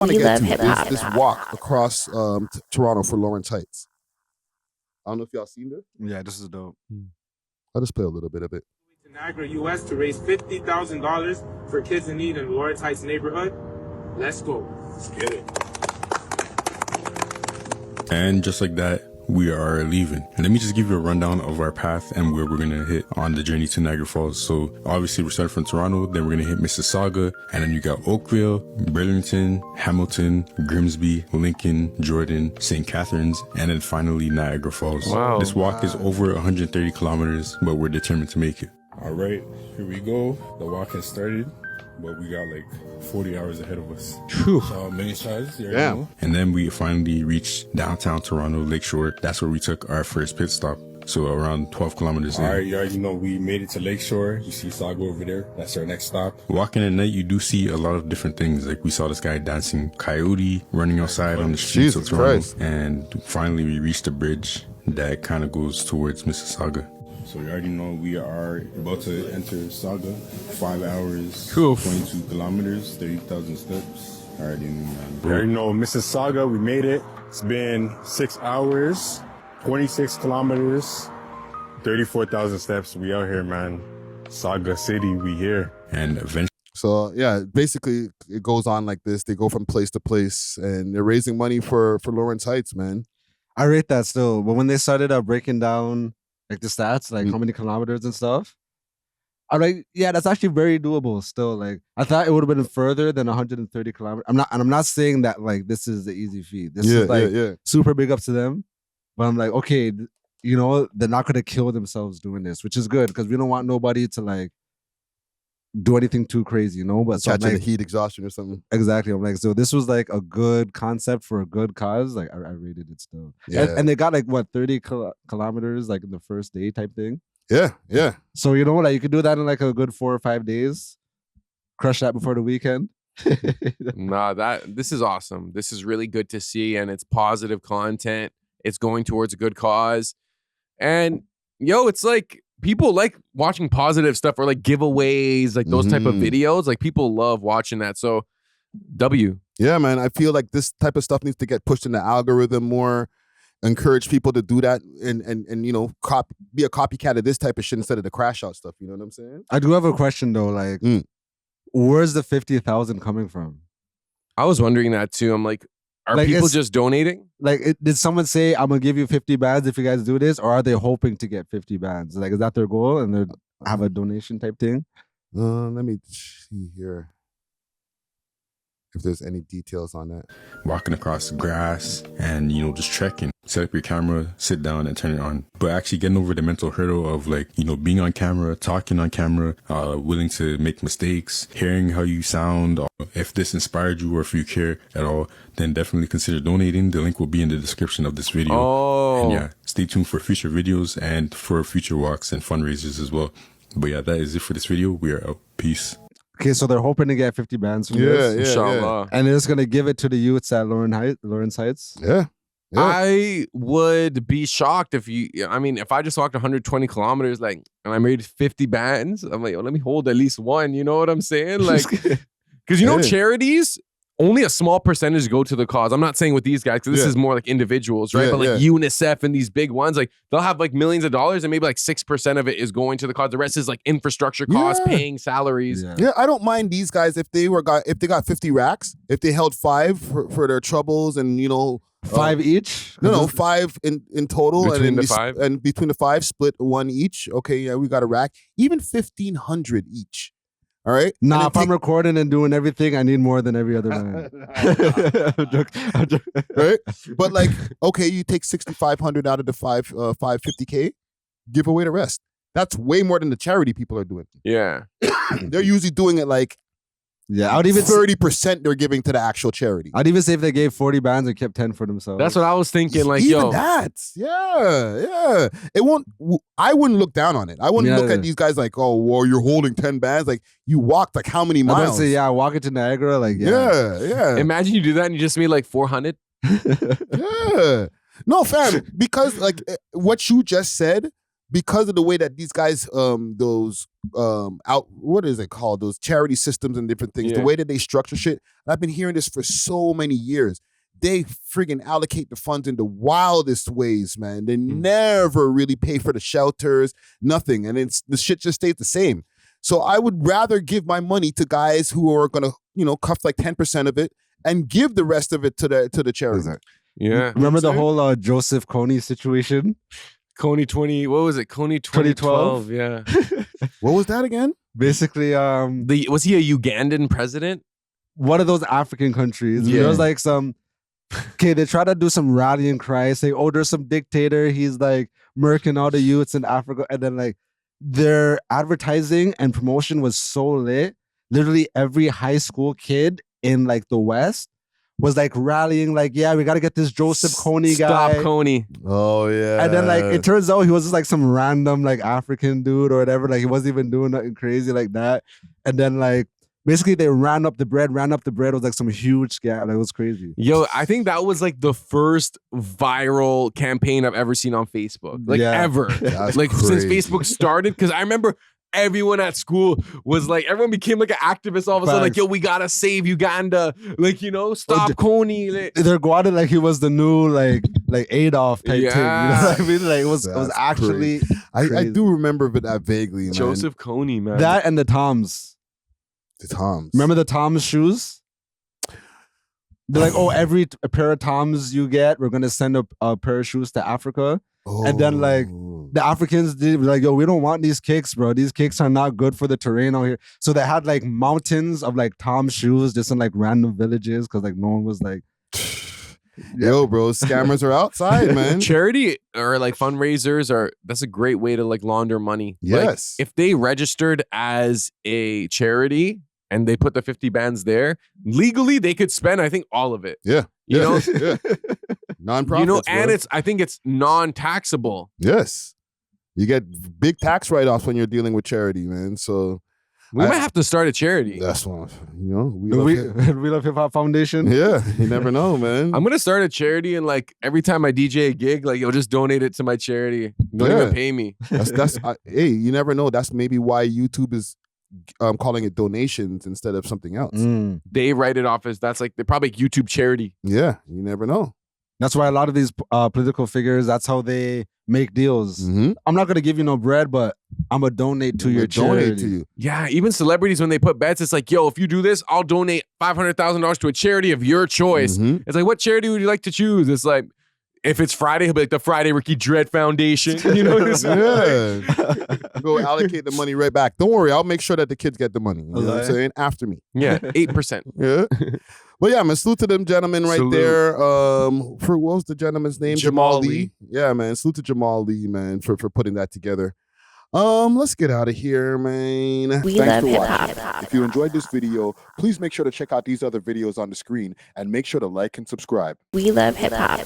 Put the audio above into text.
want to We get love to hip-hop. this walk across Toronto for Lawrence Heights. I don't know if y'all seen this. Yeah, this is dope. I'll just play a little bit of it. To Niagara, U.S. to raise $50,000 for kids in need in Lawrence Heights neighborhood. Let's go. Let's get it. And just like that, we are leaving. Let me just give you a rundown of our path and where we're going to hit on the journey to Niagara Falls. So obviously we're starting from Toronto, then we're going to hit Mississauga, and then you got Oakville, Burlington, Hamilton, Grimsby, Lincoln, Jordan, St. Catharines, and then finally Niagara Falls. Wow. This walk is over 130 kilometers, but we're determined to make it. All right, here we go. The walk has started, but we got like 40 hours ahead of us. So many strides. Yeah. And then we finally reached downtown Toronto, Lakeshore. That's where we took our first pit stop. So around 12 kilometers in. All right, you already know we made it to Lakeshore. You see Saga over there. That's our next stop. Walking at night, you do see a lot of different things. Like we saw this guy dancing coyote, running outside on the streets of Toronto. Christ. And finally we reached the bridge that kind of goes towards Mississauga. So you already know we are about to enter Saga. 5 hours, 22 kilometers, 30,000 steps. Already know, man. You already know Mississauga, we made it. It's been 6 hours, 26 kilometers, 34,000 steps. We out here, man. Saga City, we here. And eventually. So yeah, basically it goes on like this. They go from place to place and they're raising money for Lawrence Heights, man. I rate that still. But when they started breaking down like the stats, like how many kilometers and stuff, I'm like, yeah, that's actually very doable still. Like I thought it would have been further than 130 kilometers. I'm not saying that like this is the easy feat. This is like super big up to them. But I'm like, okay, you know, they're not gonna kill themselves doing this, which is good because we don't want nobody to like do anything too crazy, you know. But so Catching like, the heat exhaustion or something. Exactly. I'm like, so this was like a good concept for a good cause. Like I rated it still. Yeah. And they got like what 30 kilometers like in the first day type thing. Yeah. So you know, like you could do that in like a good 4 or 5 days. Crush that before the weekend. This is awesome. This is really good to see, and it's positive content. It's going towards a good cause. And it's like people like watching positive stuff or like giveaways, like those type of videos. Like people love watching that. So W. Yeah, man. I feel like this type of stuff needs to get pushed in the algorithm more. Encourage people to do that and you know, be a copycat of this type of shit instead of the crash out stuff. You know what I'm saying? I do have a question though. Like, where's the 50,000 coming from? I was wondering that too. I'm like, are Like, people it's- just donating? Like, did someone say, I'm going to give you 50 bands if you guys do this? Or are they hoping to get 50 bands? Like, is that their goal? And they have a donation type thing? Let me see here if there's any details on that. Walking across the grass and, you know, just trekking. Set up your camera, sit down and turn it on. But actually getting over the mental hurdle of like, you know, being on camera, talking on camera, willing to make mistakes, hearing how you sound. If this inspired you or if you care at all, then definitely consider donating. The link will be in the description of this video. Oh. And yeah, stay tuned for future videos and for future walks and fundraisers as well. But yeah, that is it for this video. We are out. Peace. Okay, so they're hoping to get 50 bands from this. Inshallah. And they're just going to give it to the Yutes at Lawrence Heights. Yeah. I would be shocked if I just walked 120 kilometers, like, and I made 50 bands. I'm like, let me hold at least one. You know what I'm saying? Like, because you know, charities, only a small percentage go to the cause. I'm not saying with these guys, because this is more like individuals, right? But like UNICEF and these big ones, like they'll have like millions of dollars and maybe like 6% of it is going to the cause. The rest is like infrastructure costs, paying salaries. Yeah, I don't mind these guys if they got 50 racks, if they held 5 for their troubles and, you know, 5 each? No, 5 in total. Between and the 5? And between the 5, split 1 each. Okay, yeah, we got a rack. Even 1,500 each. All right? Nah, if I'm recording and doing everything, I need more than every other man. I'm joking. Right? But like, okay, you take 6,500 out of the 550K, give away the rest. That's way more than the charity people are doing. Yeah. They're usually doing it like I would even 30% they're giving to the actual charity. I'd even say if they gave 40 bands and kept 10 for themselves. That's what I was thinking. Like, even that. Yeah. It won't. I wouldn't look down on it. I wouldn't look at these guys like, oh, well, you're holding 10 bands. Like, you walked like how many miles? I'd say, walking to Niagara, like, yeah. Imagine you do that and you just made like 400. Yeah. No, fam, because like what you just said, because of the way that these guys, those what is it called? Those charity systems and different things, the way that they structure shit. And I've been hearing this for so many years. They friggin' allocate the funds in the wildest ways, man. They never really pay for the shelters, nothing. And the shit just stays the same. So I would rather give my money to guys who are gonna, cuff like 10% of it and give the rest of it to the charity. Yeah. Remember the whole Joseph Kony situation? Kony 20, what was it? Kony 2012. Yeah. What was that again? Basically, Was he a Ugandan president? One of those African countries. Yeah. There was like they try to do some rallying cry, say, oh, there's some dictator. He's like murking all the youths in Africa. And then like their advertising and promotion was so lit. Literally every high school kid in like the West was like rallying, like, yeah, we got to get this Joseph Kony guy. Stop Kony. Oh, yeah. And then like it turns out he was just like some random like African dude or whatever. Like he wasn't even doing nothing crazy like that. And then like basically they ran up the bread. It was like some huge scam. Like it was crazy. Yo, I think that was like the first viral campaign I've ever seen on Facebook. Like ever. That's like crazy. since Facebook started. Because I remember everyone at school was like, everyone became like an activist all of a sudden. Like, yo, we gotta save Uganda. Like, stop Kony. Like, they're going like he was the new like Adolf type thing. You know what I mean? Like it was actually I do remember that vaguely, man. Joseph Kony, man. That and the Toms. The Toms. Remember the Toms shoes? They're like, oh, every pair of Toms you get, we're gonna send a pair of shoes to Africa. Oh. And then like the Africans did like, yo, we don't want these kicks, bro. These kicks are not good for the terrain out here. So they had like mountains of like Tom shoes just in like random villages because like no one was like, yo, bro, scammers are outside, man. Charity or like fundraisers that's a great way to like launder money. Yes. Like, if they registered as a charity and they put the 50 bands there, legally they could spend, I think, all of it. Yeah. You know? Yeah. Non-profits, and I think it's non-taxable. Yes. You get big tax write-offs when you're dealing with charity, man. So we might have to start a charity. That's one. We Love Hip Hop Foundation. Yeah, you never know, man. I'm gonna start a charity and like every time I DJ a gig, like you'll just donate it to my charity. Don't even pay me. Hey, you never know. That's maybe why YouTube is calling it donations instead of something else. They write it off as that's like they're probably YouTube charity. Yeah, you never know. That's why a lot of these political figures, that's how they make deals. Mm-hmm. I'm not going to give you no bread, but I'm going to donate to your charity. Donate to you. Yeah, even celebrities, when they put bets, it's like, yo, if you do this, I'll donate $500,000 to a charity of your choice. Mm-hmm. It's like, what charity would you like to choose? It's like, if it's Friday, he'll be like the Friday Ricky Dredd Foundation. You know what I'm saying? Yeah. Go allocate the money right back. Don't worry, I'll make sure that the kids get the money. You know what I'm saying? After me. Yeah, 8%. Yeah. But yeah, man, salute to them gentlemen right there. For what was the gentleman's name? Jamal Lee. Yeah, man. Salute to Jamal Lee, man, for putting that together. Let's get out of here, man. Thanks for watching. If you enjoyed this video, please make sure to check out these other videos on the screen and make sure to like and subscribe. We love hip hop.